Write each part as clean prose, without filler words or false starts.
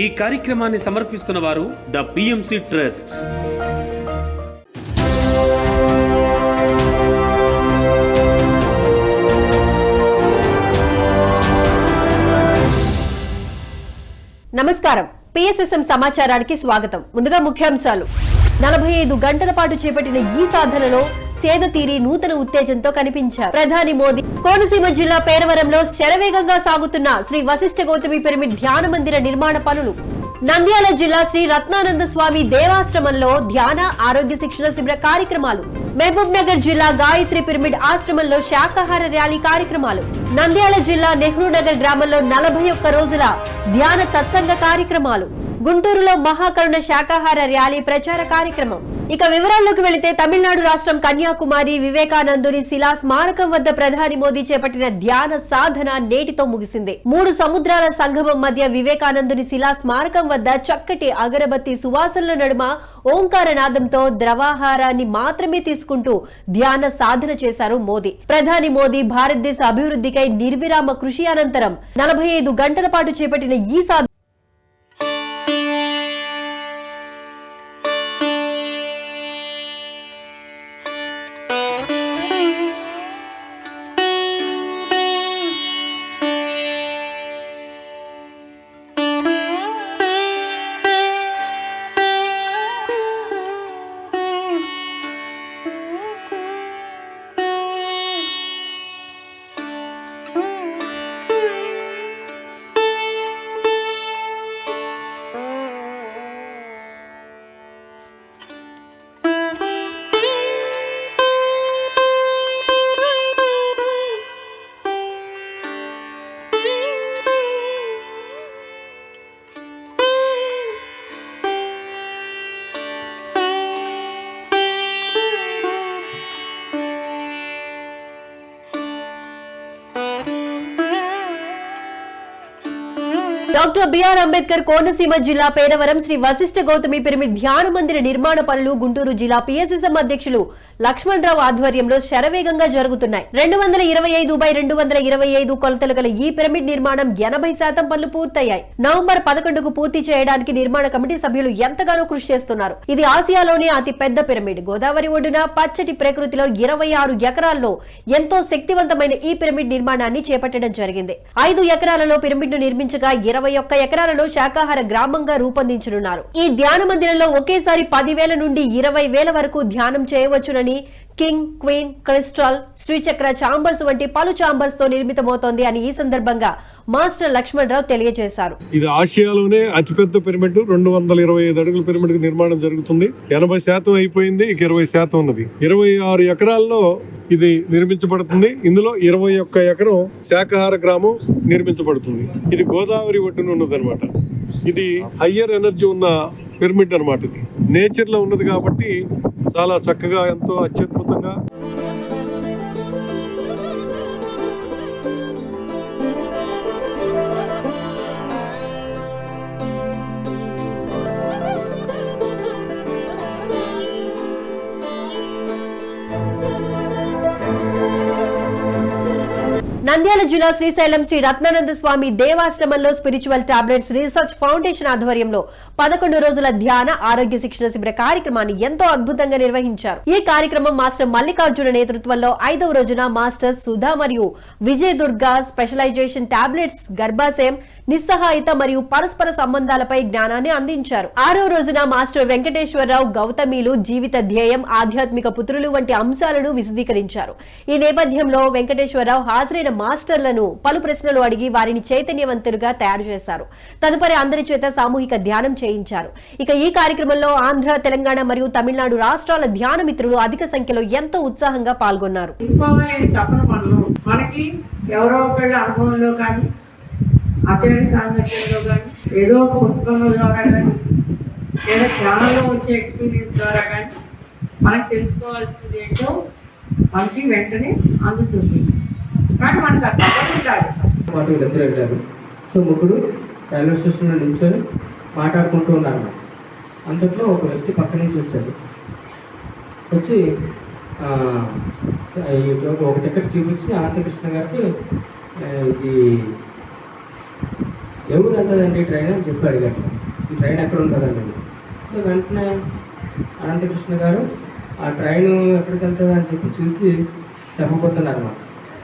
ఈ కార్యక్రమాన్ని సమర్పిస్తున్న వారు ద పిఎంసి ట్రస్ట్. నమస్కారం. పిఎస్ఎస్ఎం సమాచారానికి స్వాగతం. ముందుగా ముఖ్యాంశాలు. 45 గంటల పాటు చేపట్టిన ఈ సాధనలో సేద తీరి నూతన ఉత్తేజంతో కనిపించారు ప్రధాని మోదీ. కోనసీమ జిల్లా పేరవరంలో శరవేగంగా సాగుతున్న శ్రీ వశిష్ఠ గౌతమి పిరమిడ్ ధ్యాన మందిర నిర్మాణ పనులు. నంద్యాల జిల్లా శ్రీ రత్నానంద స్వామి దేవాశ్రమంలో ధ్యాన ఆరోగ్య శిక్షణ శిబిర కార్యక్రమాలు. మహబూబ్ నగర్ జిల్లా గాయత్రి పిరమిడ్ ఆశ్రమంలో శాకాహార ర్యాలీ కార్యక్రమాలు. నంద్యాల జిల్లా నెహ్రూ నగర్ గ్రామంలో 41 రోజుల ధ్యాన సత్సంగ కార్యక్రమాలు. గుంటూరులో మహాకరుణ శాకాహార ర్యాలీ ప్రచార కార్యక్రమం. ఇక వివరాల్లోకి వెళితే తమిళనాడు రాష్ట్రం కన్యాకుమారి వివేకానందుని శిలా స్మారకం వద్ద ప్రధాని మోదీ చేపట్టిన ధ్యాన సాధన నేటితో ముగిసింది. 3 సముద్రాల సంగమం మధ్య వివేకానందుని శిలా స్మారకం వద్ద చక్కటి అగరబత్తి సువాసనల నడుమ ఓంకార నాదంతో ద్రవాహారాన్ని మాత్రమే తీసుకుంటూ ధ్యాన సాధన చేశారు మోదీ. ప్రధాని మోదీ భారతదేశ అభివృద్ధికై నిర్విరామ కృషి అనంతరం 45 గంటల పాటు చేపట్టిన ఈ సాధన డాక్టర్ బిఆర్ అంబేద్కర్ కోనసీమ జిల్లా పేరవరం శ్రీ వశిష్ఠ గౌతమి పిరమిడ్ ధ్యాన మందిర నిర్మాణ పనులు గుంటూరు జిల్లా పిఎస్ఎస్ఎం అధ్యక్షులు లక్ష్మణరావు ఆధ్వర్యంలో శరవేగంగా జరుగుతున్నాయి. 225/225 కొలతలు గల ఈ పిరమిడ్ నిర్మాణం 80% పనులు పూర్తయ్యాయి. నవంబర్ 11కు పూర్తి చేయడానికి నిర్మాణ కమిటీ సభ్యులు ఎంతగానో కృషి చేస్తున్నారు. ఇది ఆసియాలోనే అతి పెద్ద పిరమిడ్. గోదావరి ఒడ్డున పచ్చటి ప్రకృతిలో 26 ఎకరాల్లో ఎంతో శక్తివంతమైన ఈ పిరమిడ్ నిర్మాణాన్ని చేపట్టడం జరిగింది. 5 ఎకరాలలో పిరమిడ్ ను నిర్మించగా 21 ఎకరాలలో శాకాహార గ్రామంగా రూపొందించనున్నారు. ఈ ధ్యాన మందిరంలో ఒకేసారి 10,000 నుండి 20,000 వరకు ధ్యానం చేయవచ్చునని కింగ్, క్వీన్, క్రిస్టల్, శ్రీచక్ర చాంబర్స్ వంటి పలు చాంబర్స్ తో నిర్మితమవుతోంది అని ఈ సందర్భంగా మాస్టర్ లక్ష్మణరావు తెలియజేశారు. ఇది ఆసియాలోనే అతిపెద్ద పిరమిడ్. 225 అడుగుల పిరమిడ్ నిర్మాణం జరుగుతుంది. 80% అయిపోయింది. ఇక 20% ఉన్నది. 26 ఎకరాల్లో ఇది నిర్మించబడుతుంది. ఇందులో 21 ఎకరం శాకాహార గ్రామం నిర్మించబడుతుంది. ఇది గోదావరి ఒడ్డున ఉన్నది అనమాట. ఇది హయ్యర్ ఎనర్జీ ఉన్న పిరమిడ్ అనమాట. ఇది నేచర్ లో ఉన్నది కాబట్టి చాలా చక్కగా ఎంతో అత్యద్భుతంగా నంద్యాల జిల్లా శ్రీశైలం శ్రీ రత్నానంద స్వామి దేవాశ్రమంలో స్పిరిచువల్ టాబ్లెట్స్ రీసెర్చ్ ఫౌండేషన్ ఆధ్వర్యంలో 11 రోజుల ధ్యాన ఆరోగ్య శిక్షణ శిబిర కార్యక్రమాన్ని ఎంతో అద్భుతంగా నిర్వహించారు. ఈ కార్యక్రమం మాస్టర్ మల్లికార్జున నేతృత్వంలో 5వ రోజున మాస్టర్ సుధా మరియు విజయ్ దుర్గా స్పెషలైజేషన్ టాబ్లెట్స్, గర్భాశయం, నిస్సహాయత మరియు పరస్పర సంబంధాలపై జ్ఞానాన్ని అందించారు. 6వ రోజున మాస్టర్ వెంకటేశ్వరరావు గౌతమిలు జీవిత ధ్యేయం, ఆధ్యాత్మిక పుత్రులు వంటి అంశాలను విశదీకరించారు. ఈ నేపథ్యంలో వెంకటేశ్వరరావు హాజరైన మాస్టర్లను పలు ప్రశ్నలు అడిగి వారిని చైతన్యవంతులుగా తయారు చేశారు. తదుపరి అందరి చేత సామూహిక ధ్యానం చేయించారు. ఇక ఈ కార్యక్రమంలో ఆంధ్ర, తెలంగాణ మరియు తమిళనాడు రాష్ట్రాల ధ్యాన మిత్రులు అధిక సంఖ్యలో ఎంతో ఉత్సాహంగా పాల్గొన్నారు. ఆచార్య సాంగత్యంలో కానీ, ఏదో ఒక పుస్తకంలో ద్వారా కానీ, లేదా ఛానల్లో వచ్చే ఎక్స్పీరియన్స్ ద్వారా కానీ మనకు తెలుసుకోవాల్సింది ఏంటో మనకి వెంటనే అందుతుంది. కానీ మనకు అది తప్పకుండా ఇద్దరు వెళ్ళారు. సో ముగ్గురు రైల్వే స్టేషన్లో నిల్చొని మాట్లాడుకుంటూ ఉన్నారు. అంతట్లో ఒక వ్యక్తి పక్క నుంచి వచ్చాడు. వచ్చి ఒక టికెట్ చూపించి ఆనందకృష్ణ గారికి ఇది ఎవరు వెళ్తుందండి ఈ ట్రైన్ అని చెప్పి అడిగారు. ఈ ట్రైన్ ఎక్కడ ఉంటుందండి? సో వెంటనే అనంతకృష్ణ గారు ఆ ట్రైన్ ఎక్కడికి వెళ్తుందా అని చెప్పి చూసి చెప్పబోతున్నారు అన్నమాట.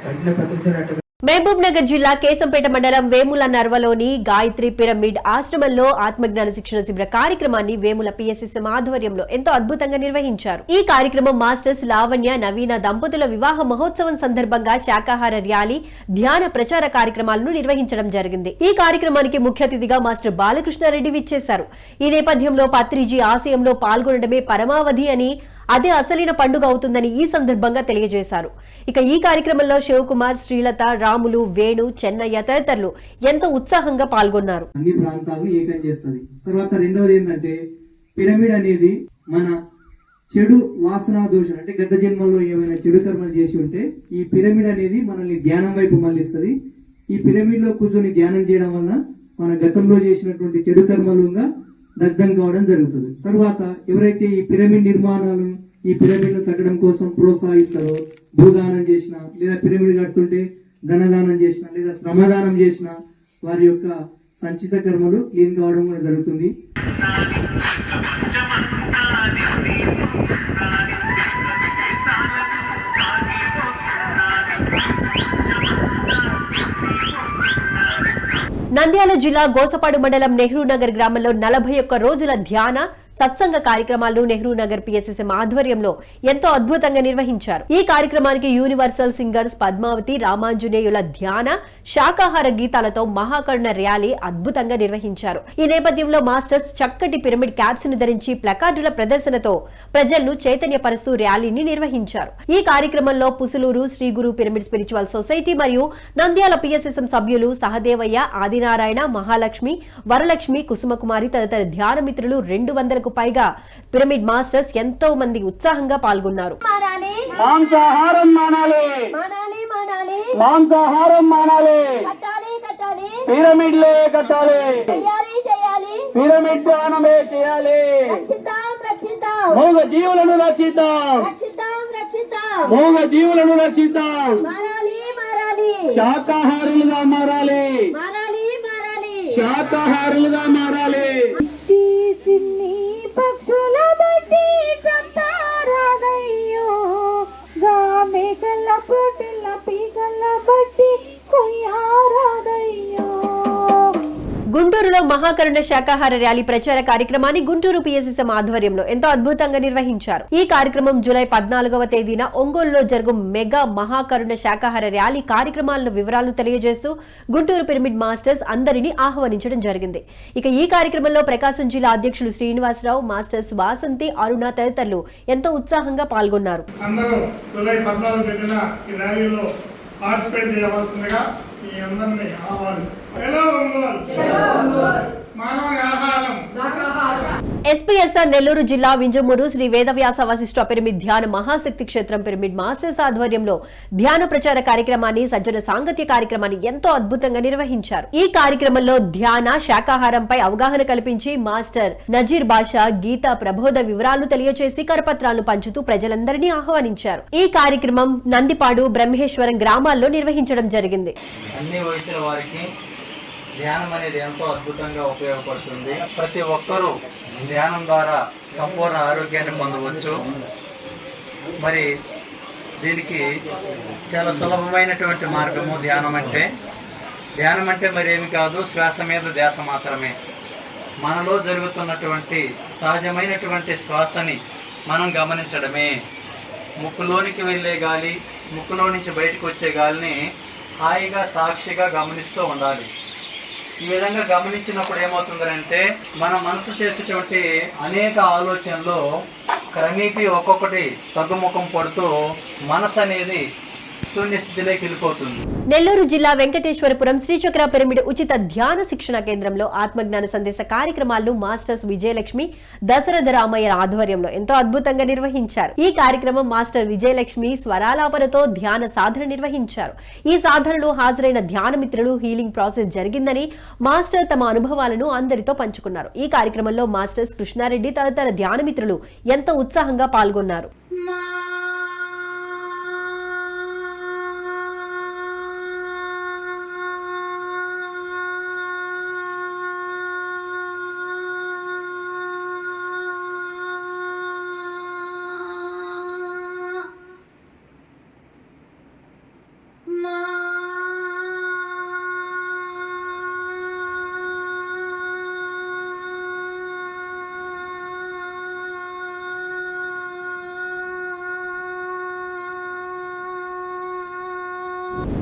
వెంటనే పత్రిసారి మహబూబ్ నగర్ జిల్లా కేశంపేట మండలం వేముల నర్వలోని గాయత్రి పిరమిడ్ ఆశ్రమంలో ఆత్మజ్ఞాన శిక్షణ శిబిర కార్యక్రమాన్ని వేముల పిఎస్ఎస్ఎం ఆధ్వర్యంలో ఎంతో అద్భుతంగా నిర్వహించారు. ఈ కార్యక్రమం మాస్టర్స్ లావణ్య నవీన దంపతుల వివాహ మహోత్సవం సందర్భంగా శాకాహార ర్యాలీ, ధ్యాన ప్రచార కార్యక్రమాలను నిర్వహించడం జరిగింది. ఈ కార్యక్రమానికి ముఖ్య అతిథిగా మాస్టర్ బాలకృష్ణారెడ్డి విచ్చేశారు. ఈ నేపథ్యంలో పత్రిజీ ఆశయంలో పాల్గొనడమే పరమావధి అని, అదే అసలైన పండుగ అవుతుందని ఈ సందర్భంగా తెలియజేశారు. ఇక ఈ కార్యక్రమంలో శివకుమార్, శ్రీలత, రాములు, వేణు, చెన్నయ్య తదితరులు ఎంతో ఉత్సాహంగా పాల్గొన్నారు. అన్ని ప్రాంతాలను ఏకం చేస్తుంది. తర్వాత రెండవది ఏంటంటే పిరమిడ్ అనేది మన చెడు వాసనా దోషం అంటే గత జన్మల్లో ఏమైనా చెడు కర్మలు చేసి ఉంటే ఈ పిరమిడ్ అనేది మనల్ని ధ్యానం వైపు మళ్ళిస్తుంది. ఈ పిరమిడ్ లో కూర్చొని ధ్యానం చేయడం వల్ల మన గతంలో చేసినటువంటి చెడు కర్మలుగా దగ్ధం కావడం జరుగుతుంది. తర్వాత ఎవరైతే ఈ పిరమిడ్ నిర్మాణాలు ఈ పిరమిడ్ కట్టడం కోసం ప్రోత్సహిస్తారో, భూదానం చేసిన లేదా పిరమిడ్ కడుతుంటే ధనదానం చేసిన లేదా శ్రమదానం చేసిన వారి యొక్క సంచిత కర్మలు క్లీన్ కావడం కూడా జరుగుతుంది. నంద్యాల జిల్లా గోసపాడు మండలం నెహ్రూ నగర్ గ్రామంలో 41 రోజుల ధ్యాన సత్సంగ కార్యక్రమాలను నెహ్రూ నగర్ పిఎస్ఎస్ఎం ఆధ్వర్యంలో ఎంతో అద్భుతంగా నిర్వహించారు. ఈ కార్యక్రమానికి యూనివర్సల్ సింగర్స్ పద్మావతి, రామాంజనేయుల ధ్యాన శాకాహార గీతాలతో మహాకరుణ ర్యాలీ అద్భుతంగా నిర్వహించారు. ఈ నేపథ్యంలో మాస్టర్స్ చక్కటి పిరమిడ్ క్యాప్స్ ను ధరించి ప్లకార్డుల ప్రదర్శనతో ప్రజలను చైతన్యపరుస్తూ ర్యాలీని నిర్వహించారు. ఈ కార్యక్రమంలో Pusuluru Shri Guru pyramid spiritual society మరియు నంద్యాల పిఎస్ఎస్ఎం సభ్యులు సహదేవయ్య, ఆదినారాయణ, మహాలక్ష్మి, వరలక్ష్మి, కుసుమకుమారి తదితర ధ్యాన మిత్రులు 200కు పైగా పిరమిడ్ మాస్టర్స్ ఎంతో మంది ఉత్సాహంగా పాల్గొన్నారు. మాంసాహారం మానాలి, మాంసాహారం మానాలి, పిరమిడ్లే కట్టాలి, పిరమిడ్ ధ్యానమే చేయాలి, మూగ జీవులను రక్షిద్దాం, మూగ జీవులను రక్షిద్దాం, శాకాహారులుగా మారాలి, శాకాహారులుగా మారాలి. పక్షుల బట్టి చంతారాదయ్యో గామెగల పొటిల పీగల బట్టి కొయ్యారాదయ్యో. గుంటూరులో మహాకరుణ శాకాహార ర్యాలీ ప్రచార కార్యక్రమాన్ని గుంటూరు పిఎస్ఎస్ఎం ఆధ్వర్యంలో ఎంతో అద్భుతంగా నిర్వహించారు. ఈ కార్యక్రమం జూలై 14వ తేదీన ఒంగోలులో జరుగు మెగా మహాకరుణ శాకాహార ర్యాలీ కార్యక్రమాల వివరాలను తెలియజేస్తూ గుంటూరు పిరమిడ్ మాస్టర్స్ అందరినీ ఆహ్వానించడం జరిగింది. ఇక ఈ కార్యక్రమంలో ప్రకాశం జిల్లా అధ్యక్షులు శ్రీనివాసరావు, మాస్టర్స్ వాసంతి, అరుణ తదితరులు ఎంతో ఉత్సాహంగా పాల్గొన్నారు. పార్టిసిపేట్ చేయవలసిందిగా మీ అందరినీ ఆహ్వానిస్తున్నాం. మానవుని ఆహారం ఎస్పీఎస్ఆర్ నెల్లూరు జిల్లా వింజమూరు శ్రీ వేదవ్యాస వశిష్ఠ పిరమిడ్ ధ్యాన మహాశక్తి క్షేత్రం పిరమిడ్ మాస్టర్స్ ఆధ్వర్యంలో ధ్యాన ప్రచార కార్యక్రమాన్ని, సజ్జన సాంగత్య కార్యక్రమాన్ని ఎంతో అద్భుతంగా నిర్వహించారు. ఈ కార్యక్రమంలో ధ్యాన శాకాహారంపై అవగాహన కల్పించి మాస్టర్ నజీర్ బాషా గీతా ప్రబోధ వివరాలను తెలియజేసి కరపత్రాలను పంచుతూ ప్రజలందరినీ ఆహ్వానించారు. ఈ కార్యక్రమం నందిపాడు, బ్రహ్మేశ్వరం గ్రామాల్లో నిర్వహించడం జరిగింది. అన్ని వయసుల వారికి ధ్యానం అనేది ఎంతో అద్భుతంగా ఉపయోగపడుతుంది. ప్రతి ఒక్కరూ ధ్యానం ద్వారా సంపూర్ణ ఆరోగ్యాన్ని పొందవచ్చు. మరి దీనికి చాలా సులభమైనటువంటి మార్గము ధ్యానం అంటే మరేమి కాదు, శ్వాస మీద ధ్యాస మాత్రమే. మనలో జరుగుతున్నటువంటి సహజమైనటువంటి శ్వాసని మనం గమనించడమే. ముక్కులోనికి వెళ్ళే గాలి, ముక్కులో నుంచి బయటకు వచ్చే గాలిని హాయిగా సాక్షిగా గమనిస్తూ ఉండాలి. ఈ విధంగా గమనించినప్పుడు ఏమవుతుందంటే మన మనసు చేసేటువంటి అనేక ఆలోచనలు క్రమేపీ ఒక్కొక్కటి తగ్గుముఖం పడుతూ మనసు అనేది శూన్యస్థితిలోకి వెళ్ళిపోతుంది. నెల్లూరు జిల్లా వెంకటేశ్వరపురం శ్రీచక్ర పిరమిడ్ ఉచిత ధ్యాన శిక్షణ కేంద్రంలో ఆత్మజ్ఞాన సందేశ కార్యక్రమాలను మాస్టర్స్ విజయలక్ష్మి, దశరథ రామయ్య ఆధ్వర్యంలో ఎంతో అద్భుతంగా నిర్వహించారు. ఈ కార్యక్రమం మాస్టర్ విజయలక్ష్మి స్వరాలాపనతో ధ్యాన సాధన నిర్వహించారు. ఈ సాధనలో హాజరైన ధ్యాన మిత్రులు హీలింగ్ ప్రాసెస్ జరిగిందని మాస్టర్ తమ అనుభవాలను అందరితో పంచుకున్నారు. ఈ కార్యక్రమంలో మాస్టర్స్ కృష్ణారెడ్డి తదితర ధ్యాన మిత్రులు ఎంతో ఉత్సాహంగా పాల్గొన్నారు.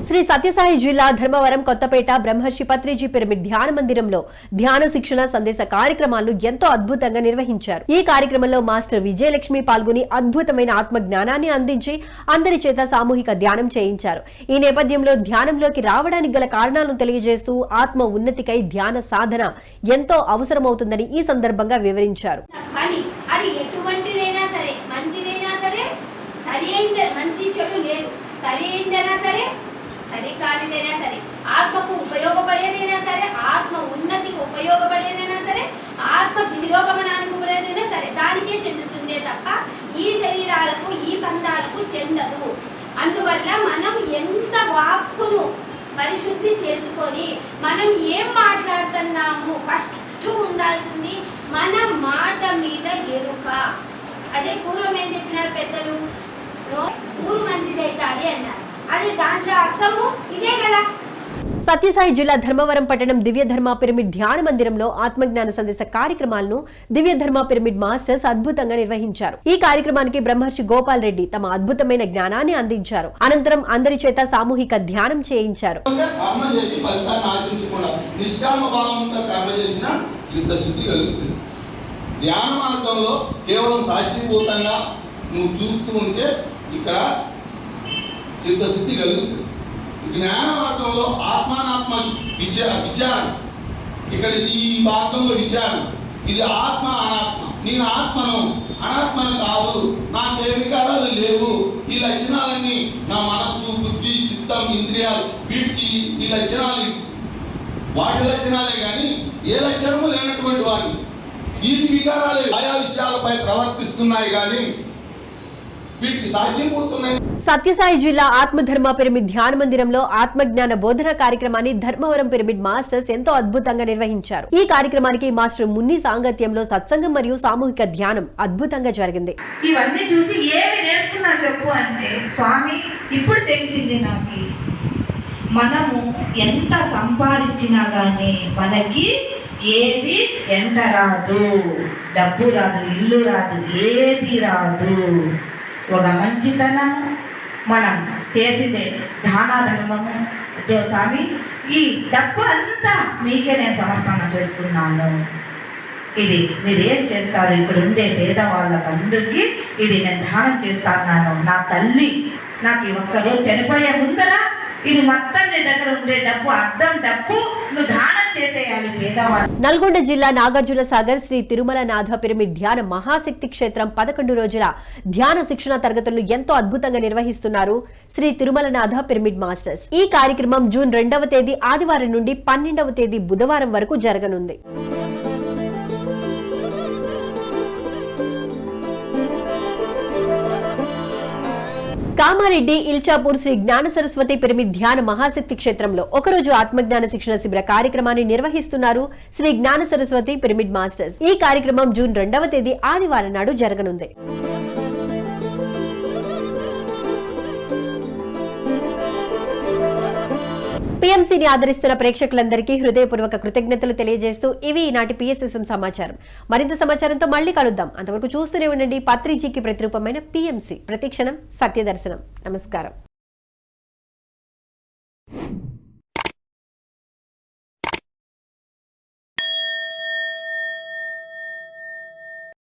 శ్రీ సత్యసాయి జిల్లా ధర్మవరం కొత్తపేట బ్రహ్మర్షి పత్రిజీ పిరమిడ్ ధ్యాన మందిరంలో ధ్యాన శిక్షణ సందేశ కార్యక్రమాలను ఎంతో అద్భుతంగా నిర్వహించారు. ఈ కార్యక్రమంలో మాస్టర్ విజయలక్ష్మి పాల్గొని అద్భుతమైన ఆత్మ జ్ఞానాన్ని అందించి అందరి చేత సామూహిక ధ్యానం చేయించారు. ఈ నేపథ్యంలో ధ్యానంలోకి రావడానికి గల కారణాలను తెలియజేస్తూ ఆత్మ ఉన్నతికై ధ్యాన సాధన ఎంతో అవసరమవుతుందని ఈ సందర్భంగా వివరించారు. కానీ అది ఎటువంటిదైనా సరే, మంచిదైనా సరే, సరి అయిన మంచి చెడు లేదు, సరి అయిందైనా సరే, సరి కానిదైనా సరే, ఆత్మకు ఉపయోగపడేదైనా సరే, ఆత్మ ఉన్నతికి ఉపయోగపడేదైనా సరే, ఆత్మ తిరోగమనానికి ఉపయోగపడేదైనా సరే దానికే చెందుతుందే తప్ప ఈ శరీరాలకు ఈ బంధాలకు చెందదు. అందువల్ల మనం ఎంత వాక్కును పరిశుద్ధి చేసుకొని మనం ఏం మాట్లాడుతున్నాము ఫస్ట్ ఉండాల్సింది మన మాట మీద ఎరుక. అదే పూర్వం ఏం చెప్పినారు పెద్దలు, ఊరు మంచిదైతాది అన్నారు. అదే దాంట్లో అర్థము ఇదే కదా. సత్యసాయి జిల్లా ధర్మవరం పట్టణం దివ్య ధర్మ పిరమిడ్ ధ్యాన మందిరంలో ఆత్మజ్ఞాన సందేశ కార్యక్రమాలను దివ్య ధర్మ పిరమిడ్ మాస్టర్స్ అద్భుతంగా నిర్వహించారు. ఈ కార్యక్రమానికి బ్రహ్మర్షి గోపాల్ రెడ్డి తమ అద్భుతమైన జ్ఞానాన్ని అందించారు. అనంతరం అందరి చేత సామూహిక ధ్యానం చేయించారు. ధ్యాన మార్గంలో కేవలం సాక్షిభూతంగా నువ్వు చూస్తూ ఉంటే ఇక్కడ చిత్తశుద్ధి కలుగుతుంది. జ్ఞాన మార్గంలో ఆత్మానాత్మ విచారం, ఇక్కడ ఈ మార్గంలో విచారం, ఇది ఆత్మ అనాత్మ. నేను ఆత్మను అనాత్మను కాదు, నాకు ఏ వికారాలు లేవు. ఈ లక్షణాలన్నీ నా మనస్సు, బుద్ధి, చిత్తం, ఇంద్రియాలు, వీటికి ఈ లక్షణాలు వాటి లక్షణాలే కానీ ఏ లక్షణము లేనటువంటి వాడిని. వీటి వికారాలు ఆయా విషయాలపై ప్రవర్తిస్తున్నాయి కానీ వీటికి సాక్ష్యం పోతున్నాయి. సత్యసాయి జిల్లా ఆత్మధర్మ పిరమిడ్ ధ్యాన మందిరంలో ఆత్మజ్ఞాన బోధన కార్యక్రమాన్ని ధర్మవరం పిరమిడ్ మాస్టర్స్ ఎంతో అద్భుతంగా నిర్వహించారు. ఈ కార్యక్రమానికి మాస్టర్ మున్ని సాంగత్యంలో సత్సంగం మరియు సామూహిక ధ్యానం అద్భుతంగా జరిగింది. ఇవన్నీ చూసి ఏమి నేర్చుకున్నా చెప్పు అంటే, స్వామి ఇప్పుడు తెలిసింది నాకు, మనము ఎంత సంపాదించినా గానీ మనకి ఏది ఎంట రాదు, డబ్బు రాదు, ఇల్లు రాదు, ఏది రాదు. ఒక మంచితనము, మనం చేసిందే దాన ధర్మము. స్వామి ఈ డబ్బు అంతా మీకే నేను సమర్పణ చేస్తున్నాను, ఇది మీరేం చేస్తారు, ఇక్కడ ఉండే పేదవాళ్ళకి అందరికీ ఇది నేను దానం చేస్తాను. నా తల్లి నాకు ఈ ఒక్కరోజు చనిపోయే ముందర ఇది మొత్తం నీ దగ్గర ఉండే డబ్బు, అర్థం డబ్బు నువ్వు దానం చేసేయాలి పేదవాళ్ళు. నల్గొండ జిల్లా నాగార్జున సాగర్ శ్రీ తిరుమల నాథ పిరమిడ్ ధ్యాన మహాశక్తి క్షేత్రం 11 రోజుల ధ్యాన శిక్షణ తరగతులను ఎంతో అద్భుతంగా నిర్వహిస్తున్నారు శ్రీ తిరుమల నాథ పిరమిడ్ మాస్టర్స్. ఈ కార్యక్రమం జూన్ 2వ తేదీ ఆదివారం నుండి 12వ తేదీ బుధవారం వరకు జరగనుంది. కామారెడ్డి ఇల్చాపూర్ శ్రీ జ్ఞాన సరస్వతి పిరమిడ్ ధ్యాన మహాశక్తి క్షేత్రంలో ఒకరోజు ఆత్మజ్ఞాన శిక్షణ శిబిర కార్యక్రమాన్ని నిర్వహిస్తున్నారు శ్రీ జ్ఞాన సరస్వతి పిరమిడ్ మాస్టర్స్. ఈ కార్యక్రమం జూన్ 2వ తేదీ ఆదివారం నాడు జరగనుంది. పిఎంసీని ఆదరిస్తున్న ప్రేక్షకులందరికీ హృదయపూర్వక కృతజ్ఞతలు తెలియజేస్తూ ఇవి ఈనాటి పిఎస్ఎస్ఎం సమాచారం. మరింత సమాచారంతో మళ్ళీ కలుద్దాం. అంతవరకు చూస్తూనే ఉండండి పత్రిజీకి ప్రతిరూపమైన పిఎంసీ, ప్రతిక్షణం సత్యదర్శనం. నమస్కారం.